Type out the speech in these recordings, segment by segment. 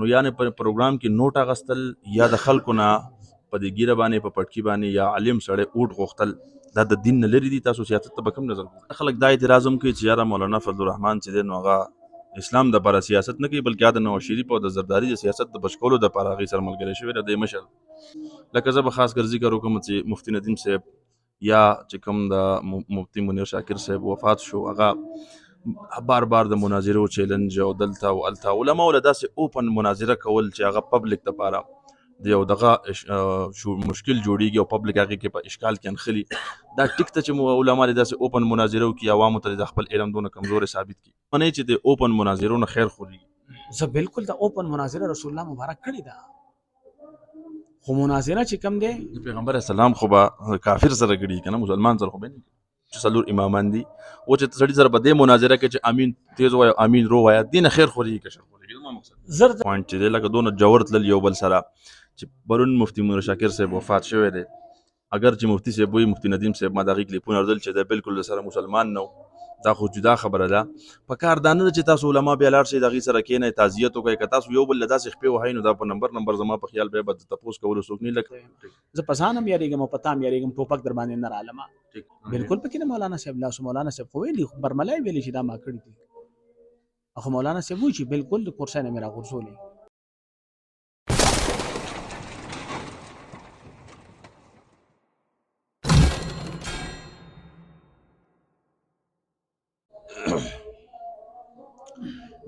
نو یا نه په پروګرام کې نوټ اغستل یا د خلکو نه په دې ګیره باندې په پټکي باندې یا عالم سړی اوټ غوښتل دا د دین نه لري دي. تاسو سیاست ته به کوم نظر ګورئ؟ خلک دا اعتراض هم کوي چې یاره مولانا فضل الرحمن چې دی نو هغه اسلام دپاره سیاست نه کوي بلکې د نواز شریف او د زرداري د سیاست د بچ کولو دپاره هغوی سره ملګری شوی دی مشر. لکه زه به خاص کر ذکر وکړم چې مفتی ندیم صاحب یا چې کوم د مفتی منیر شاکر صاحب وفات شو هغه بار بار د مناظرو چیلنج او دلته او الته علماء له داسې اوپن مناظره کول چې هغه پبلک دپاره د یو دغه مشکل جوړیږي او پبلک هغې کې په اشکال کې انخلي. دا ټیک ته چې علما داسې اوپن مناظره وکړي عوامو ته د خپل علم دونه کمزوري ثابت کړي نه چې د اوپن مناظرو نه خیر خوري. زه بالکل د اوپن مناظره رسول الله مبارک کړی ده خو مناظره چې کم دی پیغمبر اسلام خو به کافر سره کړي کنه مسلمان سره خو به نه چې څلور امامان دي او چې سړي سره په دې مناظره کې چې امین تیز وایي امین رو وایي دین خیر خوري که شر خوري زما مقصد زر پوینټ چې دی لکه دونه جوړ تلل یو بل سره چې پرون مفتی منیر شاکر صاحب وفات شوی دی اگر چې مفتی صاحب وایي مفتی ندیم صاحب ما د هغې کلیپونه اورېدل چې دی بالکل د سره مسلمان نه دا خو جدا خبره ده. په کار دا نه ده چې تاسو علما بیا لاړ شئ د هغې سره کښېنئ تعزیت وکړئ که تاسو یو بل له داسې خپې وهئ نو دا په نمبر زما په خیال بیا به د تپوس کولو څوک نه لکه زه په ځان هم یارېږم او په تا هم یارېږم ټوپک در باندې نه رالمه بالکل پکې نه مولانا صاحب لاسو مولانا صاحب خو ویلي برملای ویلي چې دا ما کړي دي خو مولانا صاحب وایي چې بالکل د کورسۍ نه مې راغورځولې.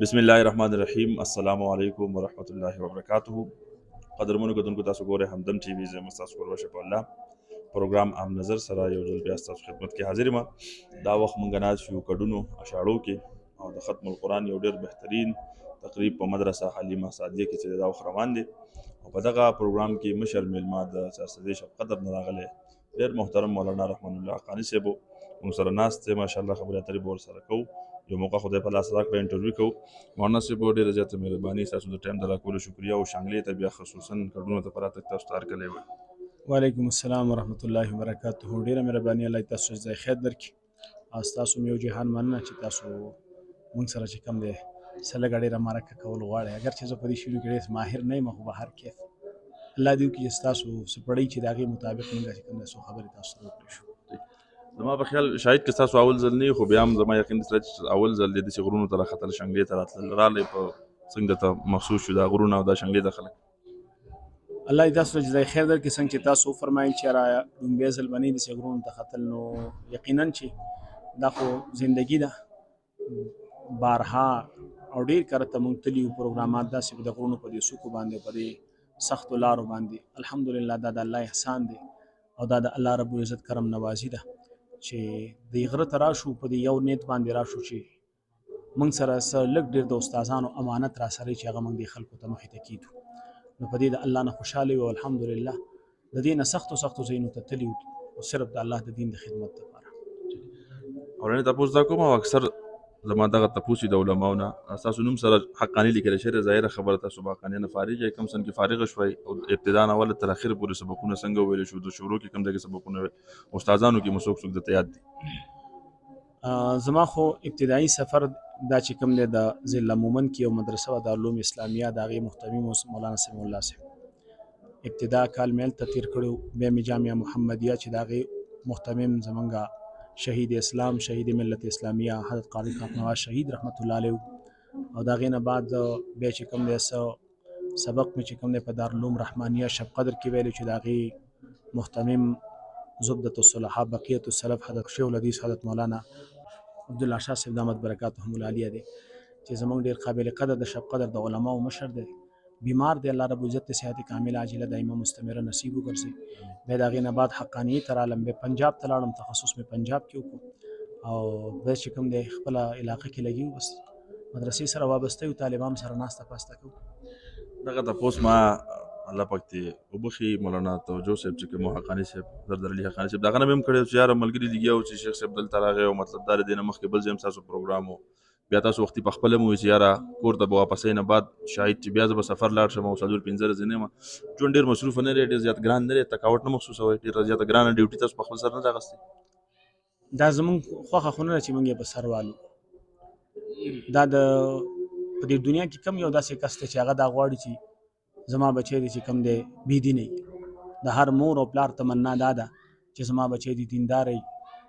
بسم الله الرحمن الرحیم. السلام علیکم ورحمۃ اللہ وبرکاتہ. قدرمنو کتونکو تاسو ګورئ همدم ټي وي. زه ستاسو کوربه شفیع الله پروګرام عام نظر سره یو ځل بیا ستاسو خدمت کې حاضر یم. دا وخت موږ ناست یو کډونو اشاړو کې او د ختم القرآن یو ډېر بهترین تقریب په مدرسه حلیمه سعدیه کې چې دا وخت روان دی او په دغه پروګرام کې مشر میلمه د سرسدي شب قدر نه راغلی ډېر محترم مولانا رحمان الله حقاني صاحب موږ سره ناست دی. ماشاءالله خبرې اترې به ورسره کوو. یو موقع خدای په لاس راکړه انټرویو کوو. مولانا صاحب ډېره زیاته مهرباني ستاسو د ټایم د راکولو شکریه او شانګلې ته بیا خصوصا کډونو ته په راتګ تاسو ته هرکلی وایم. وعلیکم السلام ورحمۃ اللہ وبرکاتہ. ډیره مهرباني الله تاسو جزای خیر درکړي او تاسو یو جهان مننه چې تاسو مونږ سره چې کم دی سلګ ډیره مرکه کول غواړي. اگر چې زه په دې شروع کې ډېر ماهر نه یم خو به هر کیف الله دې وکړي چې تاسو څه پړی چې د هغې مطابق موږ چې کوم دی څو خبرې تاسو سره وکړی شو. زما په خیال شاید که تاسو اول ځل نه خو بیا هم زما یقین دی چې اول ځل د داسې غرونو ته راختل شنګلې ته راتلل رالی په څنګه درته محسوس شو دا غرونه او دا شنګلې ته خلک؟ الله دې تاسو ته جزای خیر درکړي. څنګه چې تاسو وفرمایل چې را لومبی ځل باندې داسې غرونو ته ختل نو یقینا چې دا خو زندګي ده بارها او ډېر کله ته موږ تلي یو پروګرامات داسې د غرونو په دې څوکو باندې په دې سختو لارو باندې الحمدلله دا د الله احسان دی او دا د الله رب العزت کرم نوازي ده چې د غره ته راشو په دې یو نیت باندې راشو چې موږ سره څه لږ ډېر د استادانو امانت را سره چې هغه موږ د خلکو ته مخې ته کیدو نو په دې د الله نه خوشحاله یو الحمدلله د دې نه سختو ځایونو ته تلي او صرف د الله د دین د خدمت لپاره. اورنه تاسو دا کوم او اکثر زما دغه تاسو د علماو نه تاسو نوم سره حقانی لیکل شوی ظاهره خبره تاسو باقانه نه فارغ یې کم سن کې فارغ شوي او ابتدا نه اول تر اخر پورې سبقونه څنګه ویل شو د شروع کې کم دغه سبقونه استادانو کې مسوک د یاد دي؟ زما خو ابتدایي سفر دا چې کوم دی د ضلع مومن کې یو مدرسه وه د علوم اسلامیه د هغې محتوي مولانا سمیع الله صاحب ابتدا کال مې هلته تېر کړی. بیا مې جامعه محمدیه چې د هغې محتمم زمونږ شهید اسلام شهید ملت اسلامیه حضرت قاری کاک نواز شهید رحمت الله علیه او د هغې نه بعد بیا چې کوم دی سبق مې چې کوم دی په دارالعلوم رحمانیه شب قدر کې ویلی چې د هغې محتمم زبدة الصلحاء بقیة السلف حضرت شیخ الحدیث حضرت مولانا عبدالله شاه صاحب دامت برکاتهم العالیه دی چې زموږ ډېر قابل قدر د شب قدر د علماو مشر دی. بیمار دی الله رب العزت صحت کامله عاجله دایمه مستمره نصیب وګرځي. بیا د هغې نه بعد حقانیې ته رالم بیا پنجاب ته لاړم تخصص مې پنجاب کې وکړو او بیا چې کوم دی خپله علاقه کې لګي بس مدرسې سره وابسته یو طالبان سره ناسته پاسته کوو. دغه تپوس ما الله پاک دې وبخي مولانا توجه صاحب چې کوم حقاني صاحب زردر علي حقاني صاحب دغه نه مې هم کړی چې یاره ملګري لګیا و چې شیخ صاحب دلته راغی او مطلب دا دی نه مخکې بل ځای هم ستاسو پروګرام و بیا تاسو وختي په خپله مو وایي چې یاره کور ته به واپسۍ نه بعد شاید چې بیا زه به سفر لاړ شم او څلور پنځه ورځې نه یم ژوند ډېر مصروفه نه دی ډېر زیات ګران نه دی تکاوټ نه محسوسوئ ډېره زیاته ګرانه ډیوټي تاسو په خپل سر نه ده اخیستې؟ دا زمونږ خوښه خو نه ده چې موږ یې په سر والو. دا د په دې دنیا کې کم یو داسې کس دی چې هغه دا غواړي چې زما بچی دی چې کم دی بېدینه وي. د هر مور او پلار تمنا دا ده چې زما بچی دی دینداره وي،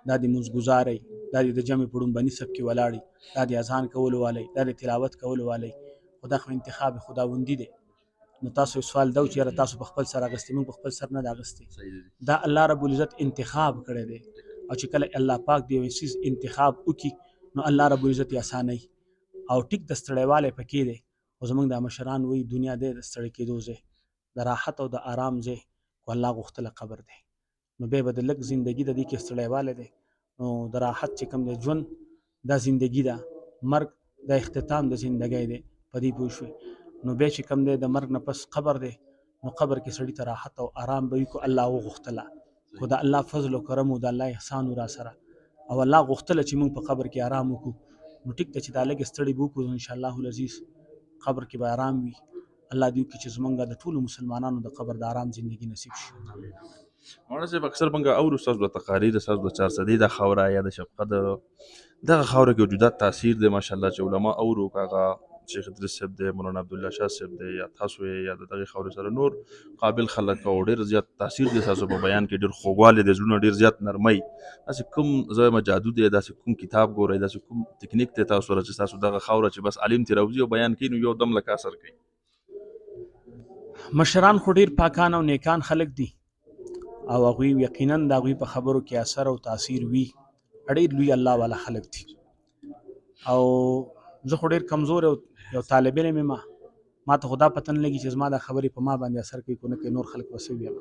دا د مونځګزاره وي، دا د جمع په ړومبني صف کې ولاړ وي، دا د اذان کولو والی، دا د تلاوت کولو والی. خو دا خو انتخاب خداوندي دی. نو تاسو سوال دا چې یاره تاسو په خپل سر اغوستې، موږ په خپل سر نه ده اغوستې. دا الله رب العزت انتخاب کړی دی، او چې کله الله پاک د یو څیز انتخاب وکړي نو الله رب العزت یې اسانوي. او ټیک د ستړیوالی پکې دی، خو زموږ د مشران وایي دنیا دی د ستړي کېدو ځای، د راحت او د آرام ځای، خو الله غوښتله قبر دی. نو بیا به د لږ زندګي د دې کې ستړیوالی دی، نو د راحت چې کوم دی ژوند دا زندګي ده، مرګ د اختتام د زندګۍ دی. په دې پوه شوئ؟ نو بیا چې کوم دی د مرګ نه پس قبر دی، نو قبر کې سړي ته راحت او آرام به وي که الله وغوښتله. خو د الله فضل و کرم او د الله احسان و را سره، او الله غوښتله چې موږ په قبر کې آرام وکړو، نو ټیک ده چې دا لږ ستړي به وکړو، انشاءالله العزیز قبر کې به آرام وي. الله دې وکړي چې زمونږ د ټولو مسلمانانو د قبر د آرام زندګي نصیب شي. مولانا صاحب اکثر موږ اورو ستاسو د تقاریر، ستاسو د چارسدي د خاوره یا د شفقت دغه خاوره کې موجوده تاثیر دی ماشاءالله چې علما اورو، کاغه شیخ ادریس صاحب دی، مولانا عبدالله شاه صاحب دی، یا تاسو یا د دغه خاورې سره نور قابل خلک او ډېر زیات تاثیر دی تاسو په بیان کې، ډېر خوږوالی دی، زړونه ډېر زیات نرمۍ. داسې کوم زه جادو دی، داسې کوم کتاب ګورئ، داسې کوم تکنیک دی تاسو سره چې تاسو دغه خاوره چې بس عالم ترې راوځي او بیان کوي نو یو دم لکه اثر کوي؟ مشران خو ډېر پاکان او نیکان خلک دي، او هغوی یقینا د هغوی په خبرو کې اثر او تاثیر وي. ډېر لوی الله والا خلک دي. او زه خو ډېر کمزور یو طالب علم یم، ما ته خو دا پته نه لګي چې زما دا خبرې په ما باندې اثر کوي که نه کوي، نور خلک به څه ویم.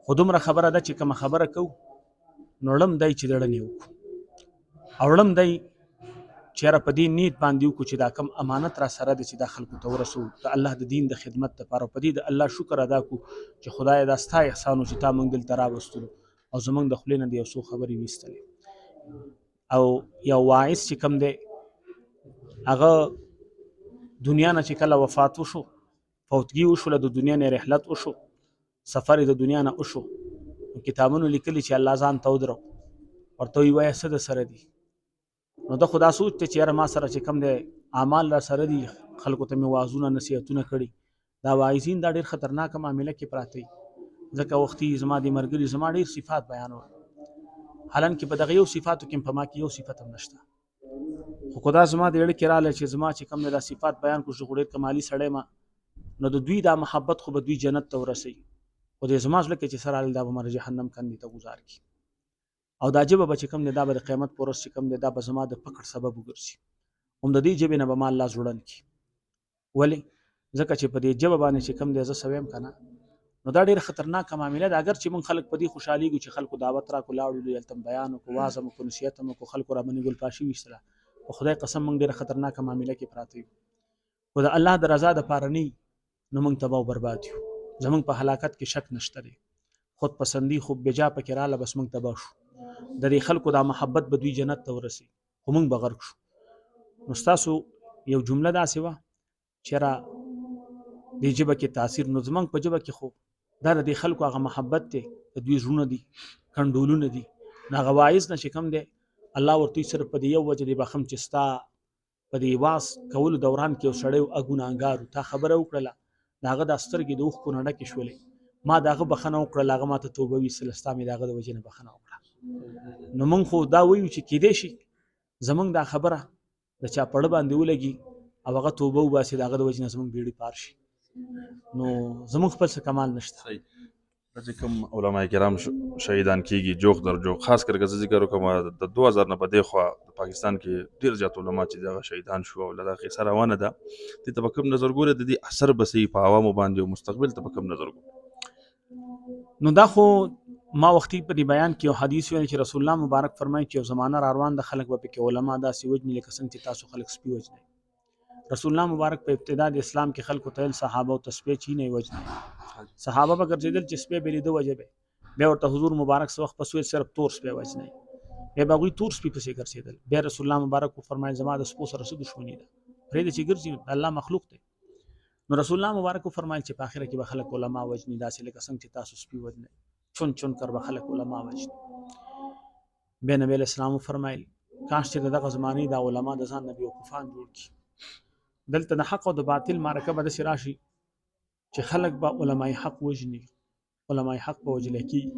خو دومره خبره ده چې کومه خبره کوو نو ړم دی چې د ړنې وکړو، او ړم دی چې یاره په دې نیت باندې وکړو چې دا کم امانت را سره دی چې دا خلکو ته ورسو د الله د دین د خدمت دپاره، په دې د الله شکر ادا کړو چې خدایه دا ستا احسان و چې تا موږ دلته راوستلو او زموږ د خولې نه د یو څو خبرې ویستلې. او یو واعظ چې کوم دی هغه دنیا نه چې کله وفات وشو، فوتګي وشوله، د دنیا نه رحلت وشو، سفر د دنیا نه وشو، کتابونو لیکلي چې الله ځان ته ودرو، ورته وایي وایه څه د سره دي؟ نو ده خو دا سوچ دی چې یاره ما سره چې کوم دی اعمال را سره دي، خلکو ته مې وعظونه نصیحتونه کړي، دا واعظین دا ډېر خطرناکه معامله کې پراته وي. ځکه وختي زما د ملګري زما ډېر صفات بیانول، حالانکه په دغه یو صفاتو کې په ما کې یو صفت هم نشته، خو خدا زما د اړه کې رااله چې زما چې کوم دا صفات بیان کړو، زه ډېر کمالي سړی ما، نو د دوی دا محبت خو به دوی جنت ته ورسوي، خو د زما زړه کې چې سره دا به مر جهنم کندې ته گزار کړي. او دا ژبه به چې کوم دی دا به د قیامت په ورځ چې کوم دی دا به زما د فقر سبب وګرځي، هم د دې ژبې نه به ما الله زړن کړي. ولې؟ ځکه چې په دې ژبه باندې چې کوم دی زه څه ویم که نه، نو دا ډېره خطرناکه معامله ده. اگر چې موږ خلک په دې خوشحالېږو چې خلکو دعوت راکړو، لاړو هلته بیان وکړو، وعظ هم وکړو، نصیحت هم وکړو، خلکو را باندې ګلپاشي ویستله، په خدای قسم موږ ډېره خطرناکه معامله کې پراته یو. خو د الله د رضا دپاره نه نو موږ تباه او برباد یو. زموږ په هلاکت کې شک نشته دی. خود پسندي خو بجا پکې راله، بس موږ تباه شو. د دې خلکو دا محبت به دوی جنت ته ورسي، خو موږ به غرق شو. نو ستاسو یو جمله داسې وه چې را دې ژبه کې تاثیر، نو زموږ په ژبه کې خو دا د دې خلکو هغه محبت دی، د دوی زړونه دي، کنډولونه دي. نو هغه واعظ نه چې کوم دی الله ورته صرف په دې یو وجه دی بخم چې ستا په دې واعظ کولو دوران کې یو سړی ګناهګار تا خبره وکړله، د هغه دا سترګې د اوښکو نه ډکې شولې، ما د هغه بخښنه وکړله، هغه ما ته توبه ویستله، ستا مې د هغه د وجې نه بخښنه وکړه. نو موږ خو دا وایو چې کیدای شي زموږ دا خبره د چا پړه باندې ولګي او هغه توبه وباسي، د هغه د وجې نه زموږ بیړې پار شي، نو زموږ خپل څه کمال نشته. چې کوم علما کرام شهیدان کیږي جوخ در جوخ، خاص کر که زه ذکر وکړم د 2000 نه په دې خوا د پاکستان کې ډېر زیات علما چې دغه شهیدان شو او له دغه قصه روانه ده، دې ته په کوم نظر ګورې؟ د دې اثر به څه په عوامو باندې او مستقبل ته په کوم نظر ګورې؟ نو دا خو ما وختي په دې بیان کې یو حدیث ویل چې رسول الله مبارک فرمایي چې یو زمانه را روان د خلک به پکې علما داسې وجني لکه څنګه چې تاسو خلک سپي وجنئ. رسول الله مبارک په ابتدا د اسلام کې خلکو ته صحابه او تسبیح چی نه وجنئ، صحابه به ګرځېدل چې سپی به لیده وجه به بیا ورته حضور مبارک څه وخت پس ویل صرف تور سپی وجنئ، بیا به هغوی تور سپي پسې ګرځېدل. بیا رسول الله مبارک فرمایل زما د سپو سره څه دښمني ده، پرېږده چې ګرځي، الله مخلوق دی. نو رسول الله مبارک فرمایل چې په آخره کې به خلک علما وجني، داسې لکه څنګه چې تاسو سپي وجنئ، چون چون کر به خلک علما وجني. بیا نبی علیہ السلام فرمایل کاش چې دغه زمانه د علما د ځان نه بیوقوفان جوړ کړي، دلته د حق او د باطل معرکه به داسې راشي چې خلک به علماء حق وژني، علماء حق به وجل کېږي.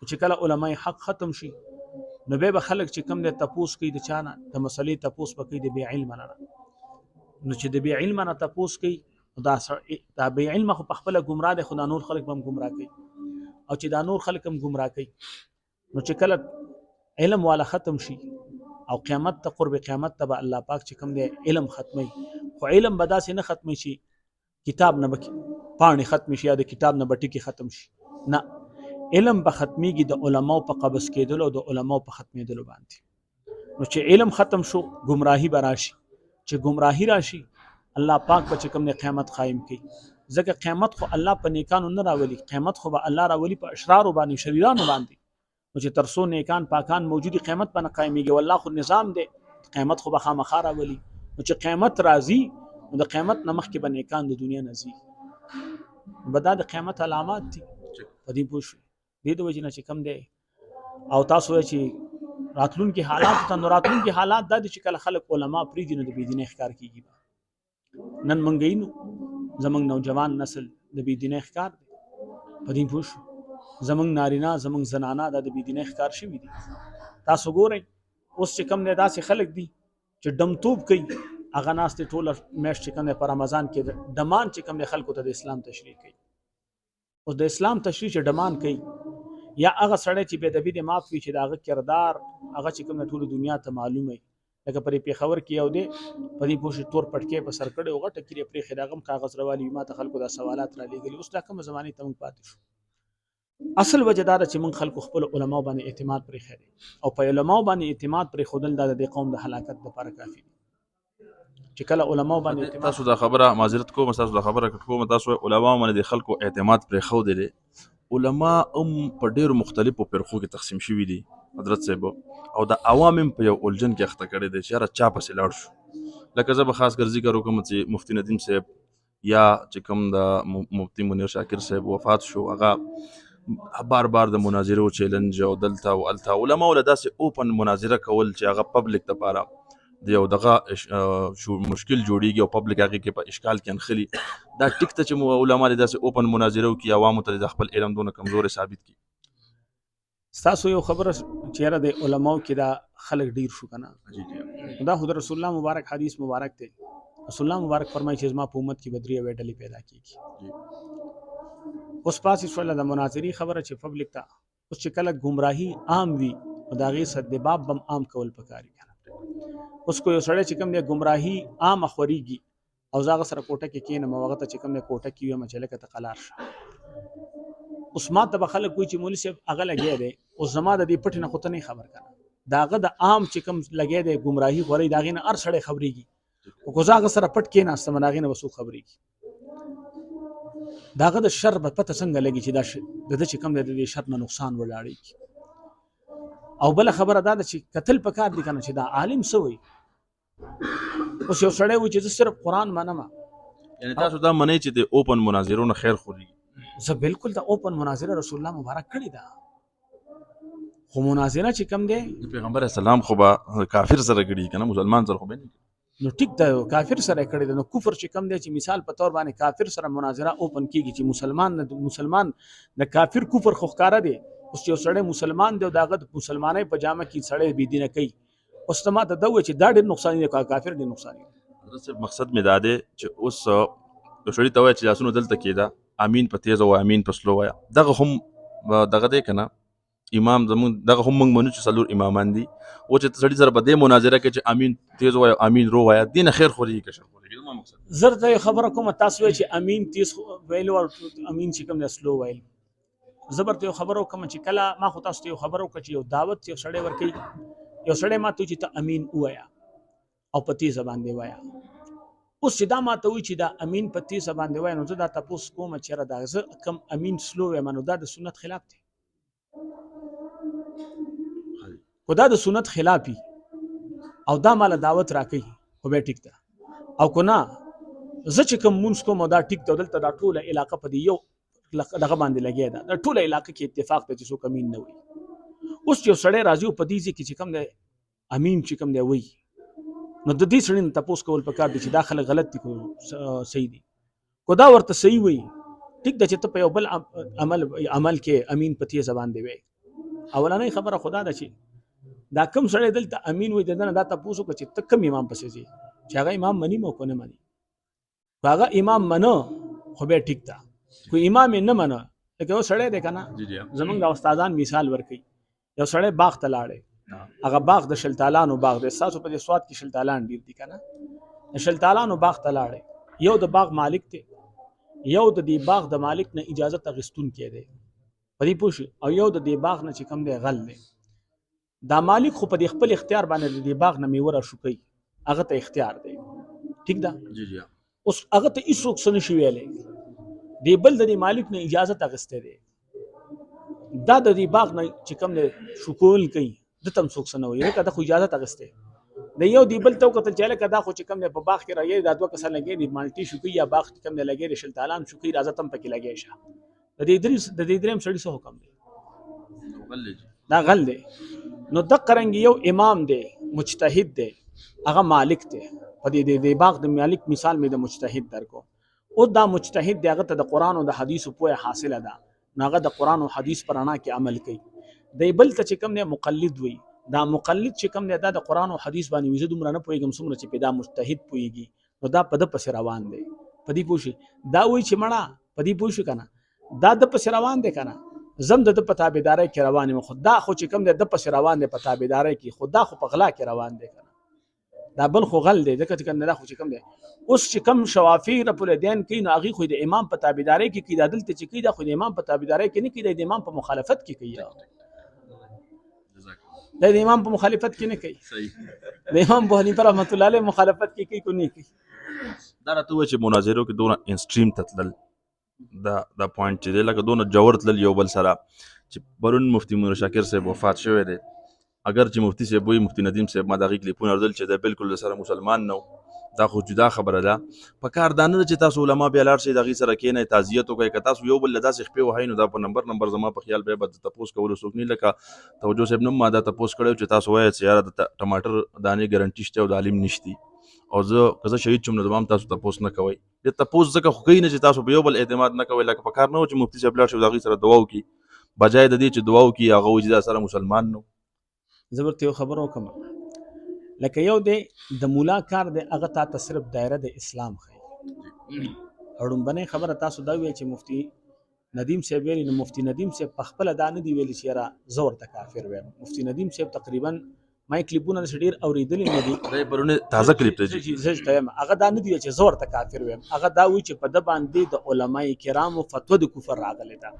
چې کله علماء حق ختم شي نو به خلک چې کم د تپوس کوي د چانه د مسلې تپوس پکې د بی علم نه، نو چې د بی علم نه تپوس کوي دا بی علم خو په خپل گمراه دي، خو دا نور خلک هم گمراه کوي، او چې دا نور خلک هم گمراه کوي نو چې کله علم والا ختم شي او قیامت ته قرب قیامت ته به الله پاک چې کوم دی علم ختمي، خو علم به داسې نه ختمي شي کتاب نه پاڼې ختم شي یا د کتاب نه بټي کې ختم شي، نه، علم به ختميږي د علماو په قبض کېدل او د علماو په ختمېدل باندې. نو چې علم ختم شو گمراهي به راشي، چې گمراهي راشي الله پاک په چې کوم دی قیامت قائم کوي. ځکه قیامت خو الله په نیکانو نه راولي، قیامت خو به الله راولي په اشرارو باندې شریرانو باندې. نو چې تر څو نیکان پاکان موجودي قیامت باندې قائميږي، والله خو نظام دی، قیامت خو به خامخا راولي. نو چې قیامت راځي نو د قیامت نه مخکې به نیکان د دنیا نه ځي، به دا د قیامت علامات دي. په دې پوه شئ دې د وجې نه چې کوم دی او تاسو وایئ چې راتلونکي حالات ته، نو راتلونکي حالات دا دي چې کله خلک علما پرېږدي نو د بېدینۍ ښکار کېږي. نن موږ وینو زموږ نوجوان نسل د بېدینۍ ښکار دی. په دې پوه شو زموږ نارینه زموږ زنانه دا د بېدینۍ ښکار شوي دي. تاسو ګورئ اوس چې کوم دی داسې خلک دي چې ډمتوب کوي، هغه ناست دي ټوله میاشت چې کوم دی په رمضان کې ډمان چې کوم دی خلکو ته د اسلام تشریح کوي. اوس د اسلام تشریح چې ډمان کوي یا هغه سړی چې بې ادبي د معاف وي چې د هغه کردار هغه چې کوم ټول دنیا ته معلوم وي، لکه پرې پېښور کې یو دی په دې پوه شي تور پټکې په سر کړی او غټه کیرې پرېښې د هغه هم کاغذ روالي ما ته خلکو دا سوالات را لېږلي. اوس دا کومه زمانې ته موږ پاتې شو. اصل وجه دا ده چې موږ خلکو خپل علماو باندې اعتماد پرېښی دی، او په علماو باندې اعتماد پرېښودل دا د دې قوم د هلاکت لپاره کافي دي. چې کله علماو باندې اعتماد، تاسو دا خبره معذرت کوم، تاسو دا خبره کوم، تاسو علما باندې د خلکو اعتماد پرېښودی دی. علما هم په ډېرو مختلفو فرقو کې تقسیم شوي دي حضرت صاحب، او د عوام هم په یو الجن کې اخته کړی دی چې یاره چا پسې لاړ شو. لکه زه به خاص کر ذکر وکړم چې مفتی ندیم صاحب یا چې کوم د مفتی منیر شاکر صاحب وفات شو، هغه بار بار د مناظرو چیلنج او دلته او الته علما ول داسې اوپن مناظره کول چې هغه پبلک لپاره د یو دغه مشکل جوړیږي او پبلک هغه کې په اشکال کې انخلي. دا ټیک ته چې علما داسې اوپن مناظره کوي عوامو ته د خپل علم دونه کمزوري ثابت کی. تاسو یو خبره چیرې د علماو کې دا خلک ډیر شو کنه، دا خو د رسول الله مبارک حدیث مبارک دی. رسول الله مبارک فرمایي چې زما په امت کې بدري وډلې پیدا کیږي. اوس پاسې شو د مناظري خبره چې پبلک ته اوس چې کله گمراهي عام وي او دا غي صدباب بم عام کول پکاري. اوس کو یو سړی چې کوم دی گمراهي عام خوريږي او زاغه سره کوټه کې کینې موغه ته چې کوم دی کوټه کې وي مچلکه ته قلار شه. اوس ما ته خلک کوئی چې مولوی صاحب هغه لګي دی او زما د دې پټ نه خو ته نه خبر کنه، داغه د عام چې کوم لګي دی گمراهي غوري داغه نه ار سړی خبريږي او کوزاغه سره پټ کې نه استمناغه نه وسو خبريږي. داغه د شر په پته څنګه لګي چې دا د چې کوم د شر نه نقصان ولاړي. او بل خبره دا چې قتل پکار دي کنه چې دا عالم سوی اوس یو سړی و چې صرف قرآن منم، یعنی تاسو دا منئ چې د اوپن مناظرونو خیر خوري. زه بالکل دا اوپن مناظره رسول الله مبارک کړی دا، خو مناظره چې کم دی پیغمبر اسلام خو به کافر سره کړي کنه، مسلمان سره خو به نه. نو ټیک دا کافر سره کړی دا، نو کفر چې کم دی چې مثال په تور باندې کافر سره مناظره اوپن کیږي چې مسلمان د کافر کفر خو ښکارا دی. اوس یو سړی مسلمان دی او داغه مسلمانۍ په جامه کې سړی بی دینه کوي، اوس ته ما ته دا و چې دا ډېر نقصان دی، کافر ډېر نقصان دی. صرف مقصد مې دا دی چې اوس یو سړی ته وایي چې لاسونه دلته کېده امین په تیز او امین په سلو وایه، دغه هم دغه دی که نه امام زمونږ دغه هم موږ منو چې څلور امامان دي. او چې سړي سره په دې مناظره کې چې امین تیز وایه امین رو وایه دې نه خیر خوري که شر خوري. زما مقصد زر ته خبره کوم تاسو وایي چې امین تیز ویلو او امین چې کوم سلو ویل. زبر ته خبرو کوم چې کله ما خو تاسو ته خبرو کړ چې یو دعوت یو سړی ورکړي، یو سړی ما ته چې ته امین وایا او په تیز باندې وایا. اوس چې دا ما ته وی چې دا امین په تیز باندې وایا، نو زه دا تاسو کوم چې را دا زه کم امین سلو وایم، نو دا د سنت خلاف دی. خدا د سنت خلافي او دا مال دعوت راکې خو به ټیک ده، او کو نه زه چې کوم مونږ کوم دا ټیک ده. دلته دا ټوله علاقه په دی یو دغه باندې لګیا ده، د ټوله علاقې کې اتفاق ته چې څوک امین نه وي. اوس یو سړی راځي په دې چې کوم دی امین چې کوم دی وي نو د دې سړي نه تپوس کول پکار دي چې دا خلک غلط دي کو صحیح دي. کو دا ورته صحیح وي ټیک ده چې ته په یو بل عمل کې امین پتی زبان دی وي. اولنۍ خبره خدا ده چې دا کم سړی دلته امین وي دنه دا تاسو کو چې تکم امام پسې شي چې هغه امام منی مو کو نه منی. هغه امام منو خو به ټیک ده، کوئی امام نه منو لکه یو سړی دی کنه زمونږ د استادان مثال ورکي. یو سړی باغ ته لاړی، هغه باغ د شلتالانو باغ دی، تاسو په دې سواد کې شلتالان ډیر دي کنه. شلتالانو باغ ته لاړی، یو د باغ مالک دی، یو د دې باغ د مالک نه اجازه تغستون کې دی پدې پوښ، او یو د دې باغ نه چې کم دی غل دی. دا مالک خو په خپل اختیار باندې د باغ نه میوه شو کوي، هغه ته اختیار دی ټیک ده. اوس هغه ته هیڅوک څه نشي ویلی، دی بل د مالک نه اجازه اخیستی دی، دا د دې باغ نه چې کوم دی شکول کوي د تم څوک څه نه وایي لکه دا خو اجازه اخیستی د یو دی بل ته وکتل چې لکه دا خو چې کوم دی په باغ کې راځي دا دوه کسان لګي دی مالټي شو کوي یا باغ کې کوم دی لګي دی شلتالان شو کوي راځه تم پکې لګي شه. د دې دریم سړي څه حکم دی؟ دا غل دی. نو د قرنګ یو امام دی مجتهد دی هغه مالک دی، په دې باغ د مالک مثال مې د مجتهد درکو. او دا مجتهد دی هغه ته د قران او د حدیث په حاصله ده، هغه د قران او حدیث پر انا کې عمل کوي. دی بل ته چې کوم دی مقلد وي، دا مقلد چې کوم دی دا د قران او حدیث باندې وزه دومره نه پويګم څومره چې پیدا مجتهد پويږي، نو دا په د پس روان دی. په دې پوښي دا وای چې مړه په دې پوښي کنه دا د پس روان دی کنه زم د په تابعداري کې روان یم، خدا خو چې کوم دی د پس روان دی په تابعداري کې، خدا خو په غلا کې روان دی کنه. دا بل خو غل دی ځکه چې کنه دا خو چې کوم دی اوس چې کوم شوافی رب الدین کې نو هغه خو د امام په تابعداري کې کیدا دلته چې کیدا خو د امام په تابعداري کې نه کیدا د امام په مخالفت کې کوي، د امام په مخالفت کې نه کوي. صحیح د امام ابو حنیفه رحمۃ اللہ علیہ مخالفت کې کوي کو نه کوي. دا راته و چې مناظرو کې دونه انستریم تتلل دا پوینټ چې لکه دونه جوړ تلل یو بل سره چې برون مفتی میر شاکر صاحب وفات شوی دی، اگر چې مفتی صاحب وي مفتی ندیم صاحب ما دغه کلیپونه ردل چې دا بالکل سره مسلمان نو، دا خو جدا خبره ده. په کار دانه چې تاسو علما بیا لاړ شي دغه سره کېنه تعزیت وکړي، که تاسو یو بل لداسې خپې وهاي نو دا په نمبر زما په خیال به بد تاسو کول سوک نه لکه توجه صاحب نو ما دا تاسو کړو چې تاسو وایي چې یاره د ټماټر دانې ګارانټي شته او د عالم نشتی او زه کزه شهید چوم نو تاسو تاسو نه کوي د تاسو ځکه خو کین چې تاسو په یو بل اعتماد نه کوي، لکه په کار نه چې مفتی صاحب لاړ شي دغه سره دعا وکړي بجای د دې چې دعا وکړي هغه وځي دا سره مسلمان نو. زبرته یو خبر وکم لکه یو دی د مولا کار دی هغه ته صرف دایره د اسلام خي اړومبنه خبره تاسو دا وی چې مفتی ندیم صاحب ویلی نو مفتی ندیم صاحب په خپل دانه دی ویلی چې را زور ته کافر وي. مفتی ندیم صاحب تقریبا مای کلیپونه ډیر اوریدل نه دي، دا پرونه تازه کلیپ ته چې هغه دانه دی چې زور ته کافر وي، هغه دا وی چې په د باندې د علماي کرامو فتوا د کفر راغلی دا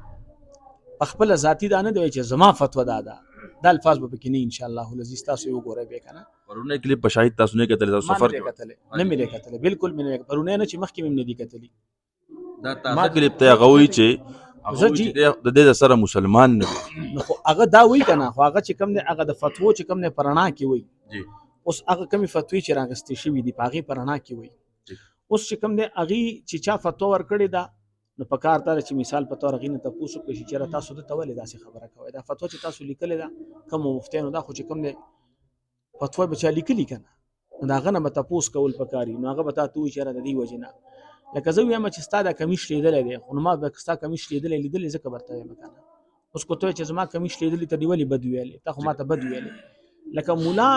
په خپل ذاتی دانه دی چې زما فتوا دا الفاظ به کې نه ان شاء الله العزیز تاسو یو ګورئ به کنه. پرونه کلیپ په شاهد تاسو نه کتل تاسو سفر کې نه مې کتل بالکل مې پرونه نه چې مخکې مې نه دي کتلی. دا تاسو کلیپ ته غوي چې د دې سره مسلمان نه خو هغه دا وی کنه، خو هغه چې کوم دی هغه د فتوا چې کوم نه پرانا کې وی جی، اوس هغه کومي فتوی چې راغستې شوی دی پاغي پرانا کې وی جی. اوس چې کوم دی هغه چې چا فتوا ور کړی دا نو په کار تر چې مثال په تور غینه ته پوسو کې چې تاسو د تولې داسې خبره کوي دا فتوا چې تاسو لیکل دا کوم مفتیانو دا خو چې کوم دی فتوا به چا لیکلی کنه نو دا غنه به تاسو کول پکاري نو هغه به تاسو چې را د دې وجنه لکه زه وایم چې ستاده کمیش لیدل دی خو ما به ستا کمیش لیدل ځکه برته مکنه اوس کوته چې زما کمیش لیدل ته دی ولی بد ویلې ته خو ما ته بد ویلې لکه مولا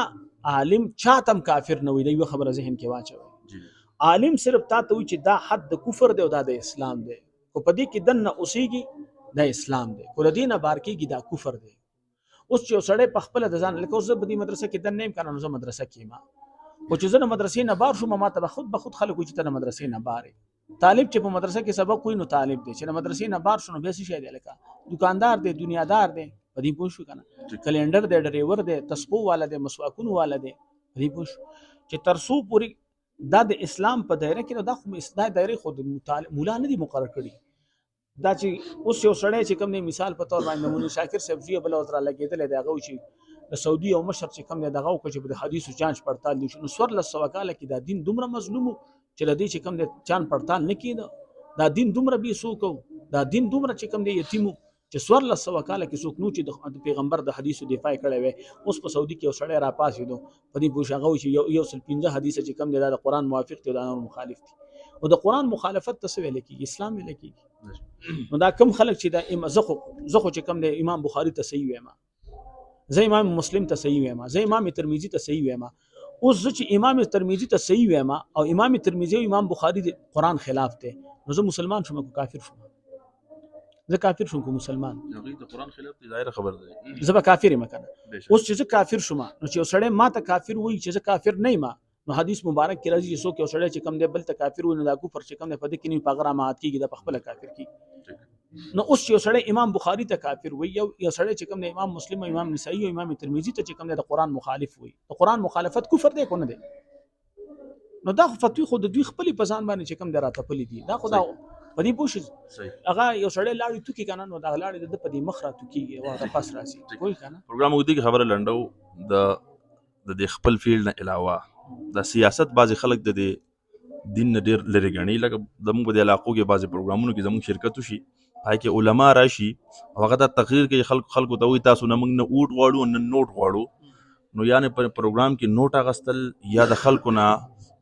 عالم چاتم کافر نه وي دی خبره ذهن کې واچوي. عالم صرف تا ته وي چې دا حد د کفر دی او دا د اسلام دی، کو پدې کې دنه اوسېږي دا اسلام دی، کو دینه بار کېږي دا کفر دی. اوس چې سړی په خپل د ځان لکه اوس په دې مدرسې کې دنه نیم کنه نو زه مدرسې کې ما او چې زه مدرسې نه بار شوم ما ته به خود خلکو چې ته مدرسې نه بارې طالب چې په مدرسې کې سبق کوي نو طالب دی چې مدرسې نه بار شونه به شي دی لکه دکاندار دی دنیادار دی په دې پوښ کنه کلندر دی ډرایور دی تسبو والا دی مسواکون والا دی په دې پوښ چې ترسو پوری دا د اسلام په دایره کې دا خو اسلام دایره خود مولا نه دی مقرر کړی دا چې اوس یو سړی چې کوم مثال په تور باندې مونږ شاکر صاحب جی بل وتر لګیدل دی هغه چې د سعودي او مشر چې کوم دی دغه او چې د حدیثو جانچ پړتال دي نو سور له سوکاله کې دا دین دومره مظلوم چې لدی چې کوم دی جان پړتال نه کیده دا دین دومره بي سو کو دا دین دومره چې کوم دی یتیم چې 1400 کاله کې څوک نو چې د پیغمبر د حدیثو دفاع کړی وي. اوس په سعودي کې یو سړی را پاسېدو په دې پوه هغه چې یو سل 15 حدیث چې کم دی دا د قرآن موافق دی او د نور مخالف دي. او د قرآن مخالفت ته څه ویل کېږي؟ اسلام ویل کېږي. نو دا کم خلک چې دا زه خو چې کم دی امام بخاري ته صحیح وایم، زه امام مسلم ته صحیح وایم، زه امام ترمذی ته صحیح وایم. اوس زه چې امام ترمذی ته صحیح وایم او امام ترمذی او امام بخاري د قرآن خلاف دی، نو زه مسلمان شوم که کافر شوم؟ زه کافر شوم که مسلمان؟ هغه د قرآن خلاف دی، ظاهر خبر دی. زه به کافر یم کنه. اوس چې زه کافر شوم نو چې یو سړی ما ته کافر وایي چې زه کافر نه یم، نو حدیث مبارک کې راځي چې څوک یو سړی چې کم دی بل ته کافر وایي نو دا کفر چې کم دی په دې کې نه په هغه رامات کېږي، دا په خپله کافر کېږي. نو اوس چې یو سړی امام بخاري ته کافر وایي، یو سړی چې کم دی امام مسلم او امام نسائی او امام ترمذی ته چې کم دی د قرآن مخالف وایي، د قرآن مخالفت کفر دی که نه دی؟ نو دا فتوی خو د دوی خپلې په ځان باندې چې کم دی راتپلې دي. دا خو دا په دې پوه شي هغه یو سړی لاړې توکي که نه، نو دغه لاړې د په دې مخ را توکېږي او هغه پس راځي. پوه که نه؟ پروګرام اوږدې کې خبره لنډو د خپل فیلډ نه علاوه د سیاست بعضې خلک د دې دین نه ډېر لرې ګڼي. لکه زموږ په دې علاقو کې بعضې پروګرامونو کې زموږ شرکت وشي، هغې کې علما راشي او هغه دا تقریر کوي، خلکو ته وایي تاسو نه موږ نه اوټ غواړو نه نوټ غواړو. نو یعنې په پروګرام کې نوټ اخیستل یا د خلکو نه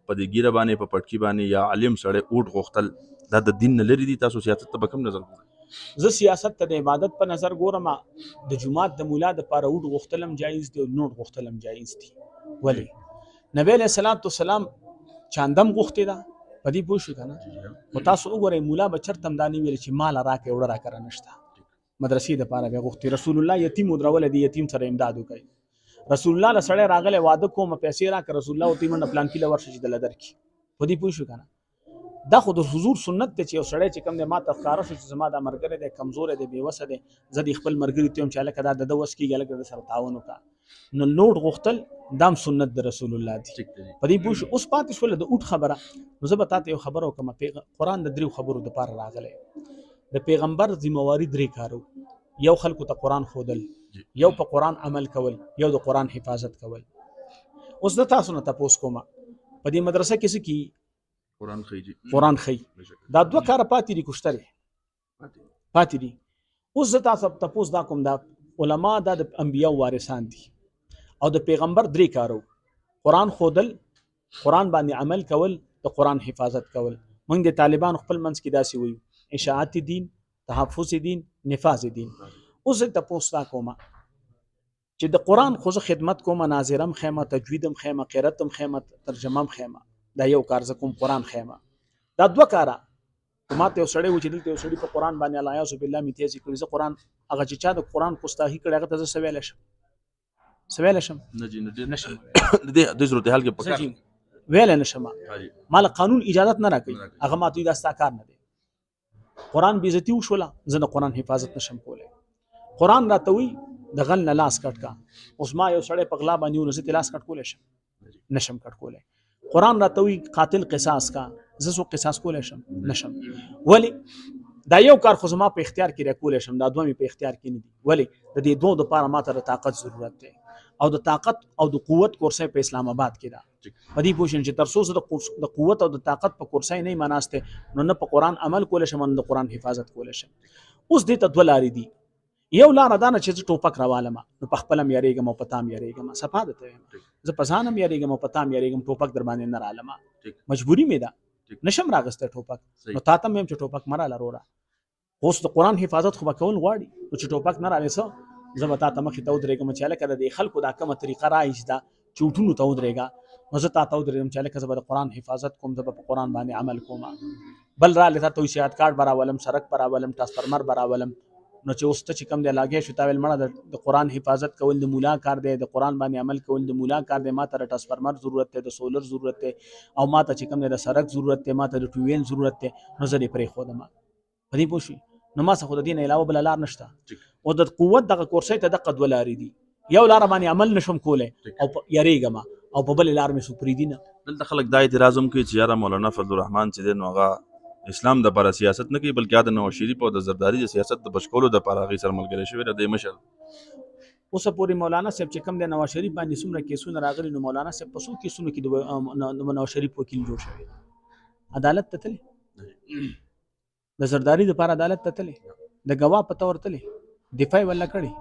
په دې ګیره باندې په پټکي باندې یا عالم سړی اوټ غوښتل دا د دین نه لرې دي. تاسو سیاست ته به کوم نظر ګورئ؟ زه سیاست ته د عبادت په نظر ګورم. د جمعات د مولا دپاره اوټ غوښتل هم جایز دی او نوټ غوښتل هم جایز دي. ولې؟ نبی علیه الصلاة والسلام چاندم غوښتې ده، په دې پوه شو که نه؟ خو تاسو وګورئ مولا به چېرته هم دا نه ویل چې مال راکړئ وړه راکړه نشته. مدرسې دپاره به یې غوښتې. رسول الله یتیم ودرولی دی، یتیم سره امداد وکړئ. رسول الله له سړی راغلی واده کومه پیسې راکړه، رسول الله ورته منډه پلان کې له ورشه چې دله درکړي. په دې پوه شو که نه؟ دا خو د حضور سنت دی چې یو سړی چې کوم دی ما ته ښکاره شو چې زما دا ملګری دی کمزوری دی بېوسه دی، زه د خپل ملګري ته وایم چې هلکه دا د ده وس کېږي هلکه د سره تعاون وکړه. نو نوټ غوښتل دا هم سنت د رسول الله دی. په دې پوه شو. اوس پاتې شوله د اوټ خبره. نو زه به تا ته یو خبره وکړم. قرآن د دریو خبرو دپاره راغلی. د پیغمبر ذمواري درې کارو: یو خلکو ته قرآن ښودل، یو په قرآن عمل کول، یو د قرآن حفاظت کول. اوس د تاسو نه تپوس کومه په دې مدرسه کې څه کېږي؟ قرآن ښیي. دا دوه کاره پاتې دي کوشترې پاتې دي. اوس زه تاسو تپوس دا کوم، دا علما دا د انبیاو وارثان دي او د پیغمبر درې کارو: قرآن ښودل، قرآن باندې عمل کول، د قرآن حفاظت کول. موږ د طالبانو خپل منځ کې داسې وایو اشاعت دین، تحفظ دین، نفاذ دین. اوس زه تپوس دا کومه چې د قرآن خو زه خدمت کومه، ناظرم خیمه، تجویدم خیمه، قرتم خیمه، ترجمم خیمه. دا یو کار زه کوم قرآن خیمه. دا دوه کاره ما ته یو سړی و چې دلته یو سړي په قرآن باندې العیاذ بالله میتیازې کړي. زه قرآن هغه چې چا د قرآن ګستاخي کړي هغه ته زه څه ویلی شم؟ څه ویلی شم؟ نشم د ضرورت حال کې پکار ویلی نشم. ما له قانون اجازت نه راکوي، هغه ما ته وایي دا ستا کار نه دی. قرآن بېعزتي وشوله، زه د قرآن حفاظت نشم کولی. قرآن راته وایي د غل نه لاس کټ کا. اوس ما یو سړی په غلا باندې ونیو، زه ترې لاس کټ کولی شم؟ نشم کټ کولی. قرآن راته وایي قاتل قصاص کا، زه څوک قصاص کولی شم؟ نشم. ولې؟ دا یو کار خو زما په اختیار کې راکولی شم، دا دوه مې په اختیار کې نه دي. ولې؟ د دې دوه دپاره ما ته د طاقت ضرورت دی او د طاقت او د قوت کورسۍ په اسلام آباد کې ده. په دې پوه شئ چې تر څو زه د قوت او د طاقت په کورسۍ نه یم ناستی، نو نه په قرآن عمل کولی شم نه د قرآن حفاظت کولی شم. اوس دې ته دوه لارې دي. یو لاره دا نه چې زه ټوپک راوالم نو په خپله م یارېږم او په تا م یارېږم. صفا درته وایم، زه په ځان هم یارېږم او په تا م یارېږم، ټوپک در باندې نه رالم، مجبوري مې ده، نشم راغستی ټوپک. نو تا ته م ویم چې ټوپک مه راله وروره. اوس د قرآن حفاظت خو به کول غواړي، نو چې ټوپک نه رالې څه، زه به تا ته مخې ته ودرېږم چې هلکه د دې خلکو دا کومه طریقه رایسته چې اوټونو ته ودرېږه، نو زه تا ته ودرېږم چې هلکه زه به د قرآن حفاظت کوم، زه به په قرآن باندې عمل کوم. بل رالې تا ته وایي سیاحت کارت به راولم، سړک به راولم، ټرانسفرمر به راولم. نو چې اوس ته چې کوم دی لاګی شو تا ویل مړه د قرآن حفاظت کول د مولا کار دی، د قرآن باندې عمل کول د مولا کار دی، ما ته د ټرانسفرمر ضرورت دی، د سولر ضرورت دی، او ما ته چې کوم دی د سړک ضرورت دی، ما ته د ټویل ضرورت دی، نو زه دې پرېښودم. په دې پوه شوې؟ نو ما څه خو د دې نه علاوه بله لار نشته. او د قوت دغه کورسۍ ته دغه دوه لارې دي. یو لاره باندې عمل نشم کولی او یریږم، او په بلې لار مې څوک پرېږدي نه. دلته خلک دا اعتراض هم کوي چې یاره مولانا فضل الرحمن چې دی نو هغه اسلام دپاره سیاست نه کوي بلکې د نواز شریف او د زرداري د سیاست د بچ کولو دپاره هغوی سره ملګری شوی دی مشر. اوسه پورې مولانا صاحب چې کوم دی نواز شریف باندې څومره کیسونه راغلي، نو مولانا صاحب په څو کیسونو کې د نواز شریف وکیل جوړ شوی. عدالت ته تللی، د زرداري دپاره عدالت ته تللی، د ګواه په طور تللی، دفاع ولا کړي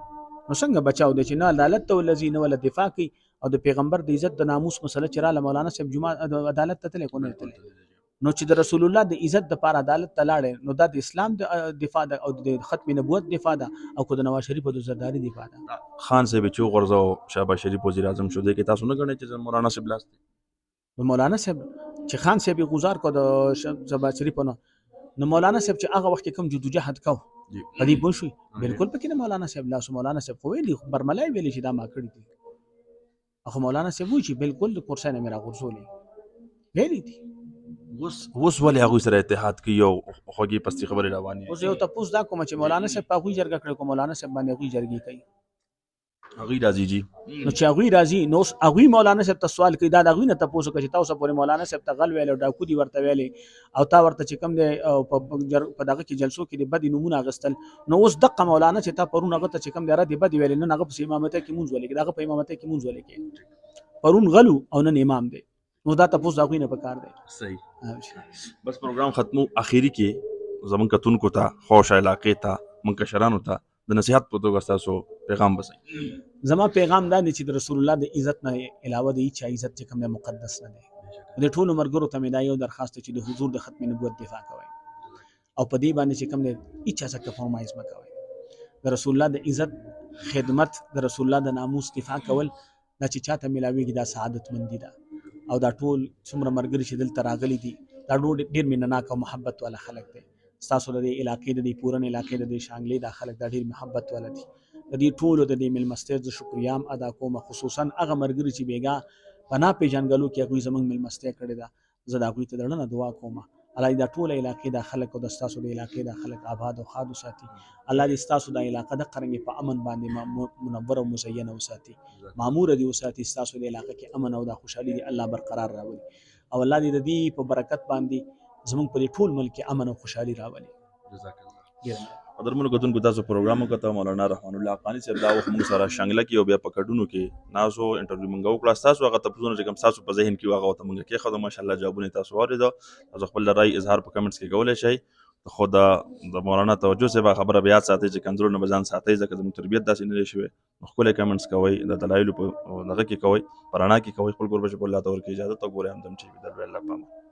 نو څنګه بچاو دی چې نه عدالت ته ولځي نه ولا دفاع کوي او د پیغمبر د عزت د ناموس مسله چې رااله مولانا صاحب جمعه عدالت ته تللی کو نه تللی نو چې د رسول الله د عزت د پاره عدالت ته لاړې نو دا د اسلام د دفاع ده او د ختم نبوت دفاع ده او کو د نواز شریف د زرداری دفاع ده خان صاحب چې غرزو شهباز شریف وزیر اعظم شو دی کې تاسو نه غواړئ چې مولانا صاحب لاس نو مولانا صاحب چې خان صاحب گزار کو د شهباز شریف نو مولانا صاحب چې هغه وخت کم جدوجہد کو پدې پوه شو بالکل پکې نه مولانا صاحب لاس مولانا صاحب خو ویلي برملای ویلي چې دا ما کړی دي اخو مولانا صاحب وی چې بالکل د کورسانه میرا غرزولې ویلي دي اوس ولې هغه سره اتحاد کوي او خوږی پستی خبره روانه اوس یو تاسو دا کوم چې مولانا صاحب په غوي جرګه کړو مولانا صاحب باندې غوي جرګي کوي هغه راځي جی نو چې هغه راځي نو هغه مولانا صاحب ته سوال کوي دا هغه نه تاسو کوي تاسو پورې مولانا صاحب ته غل ویل او ډاکو دي ورته ویلې او تا ورته چې کم دی په دغه کې جلسو کې د بدی نمونه غستل نو اوس دغه مولانا چې تا پرون هغه ته چې کم دی را دی بدی ویل نه هغه په امامت کې مونږ ولې دغه په امامت کې مونږ ولې کې پرون غلو او نن امام دی نو دا تاسو هغه نه پکار دی صحیح بس پروګرام ختمو اخیری کې زمون کتونکو ته خوش علاقې ته منکشرانو ته د نصيحت په توګه تاسو پیغام بسئ زما پیغام دا دی چې د رسول الله د عزت نه علاوه د هیڅ عزت چې کوم مقدس نه دی د ټولو مرګرو ته مې دا یو درخواست چې د حضور د ختم نبوت دفاع کوي او په دې باندې چې کوم دی هیڅ څه کمپرمایز مکوئ د رسول الله د عزت خدمت د رسول الله د ناموس دفاع کول دا چې چاته ملاويږي دا سعادت مندي ده او دا ټول څومره مرګري چې دلته راغلي دي دا ډېر مینناک او محبت والا خلک دي تاسو د علاقې د پورن علاقې د شانګلې د خلک د ډېر محبت والا دي د دې ټولو د دې ملمستیا د شکریا ادا کوم خصوصا هغه مرګري چې بیګا پنا پیژنګلو کې هغه زمنګ ملمستیا کړی دا زه دا کوي ته دړنه دعا کوم الله دې ټول علاقې د خلک او د تاسو د علاقې د خلک آباد او خاد وساتي الله دې تاسو د علاقې د قرنګ په امن باندې منور او مزینه وساتي مامور دې وساتي تاسو د علاقې کې امن او د خوشحالي دې الله برقرار راولي او الله دې په برکت باندې زمونږ په ټول ملک کې امن او خوشحالي راولي جزاک الله قدرمنو کتونکو تاسو پروګرام وکړو مولانا رحمان الله افغاني صاحب دا وخت موږ سره شنګله کې او بیا په کډونو کې ناسو انټرویو موږ وکړه تاسو هغه تاسو چې کوم تاسو په ذهن کې واغه ته موږ کې خو ماشاءالله جوابونه تاسو اوریدو تاسو خپل رائے اظهار په کمنټس کې کولای شئ خو د مولانا توجه سره خبره بیا ساتي چې کنټرول نه بزان ساتي ځکه زموږ تربيت داسې نه شوی خپل کمنټس کوي د دلایل په دغه کې کوي پرانا کې کوي خپل ګور بشه په الله تور کې اجازه ته ګورم دم چې بدل الله پامه